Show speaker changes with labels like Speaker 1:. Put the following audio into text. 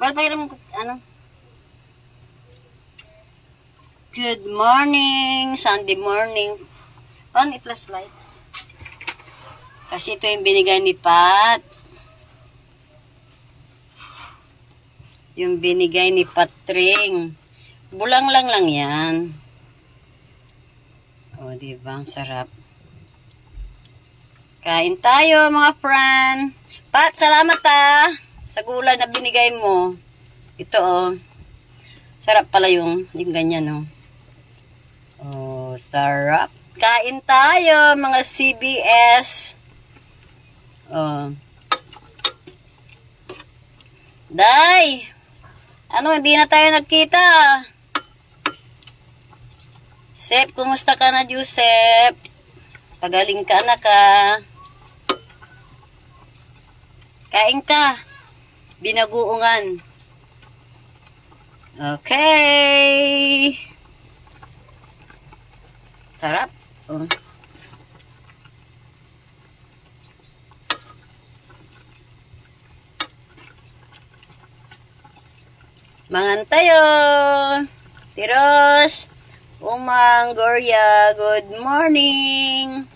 Speaker 1: Ba't mayroon ano? Good morning, Sunday morning. Paano i-flashlight? Kasi ito yung binigay ni Pat. Yung binigay ni Patring. Bulang lang yan. O, diba? Ang sarap. Kain tayo, mga friend. Pat, salamat sa gulay na binigay mo. Ito, oh. Sarap pala yung ganyan, oh. Oh, sarap. Kain tayo, mga CBS. Oh. Day! Ano, hindi na tayo nagkita. Sep, kumusta ka na, Joseph? Pagaling ka na ka. Kain ka. Binaguungan. Okay. Sarap. Oh. Mangan tayo. Tiros. Umang, Gloria, good morning.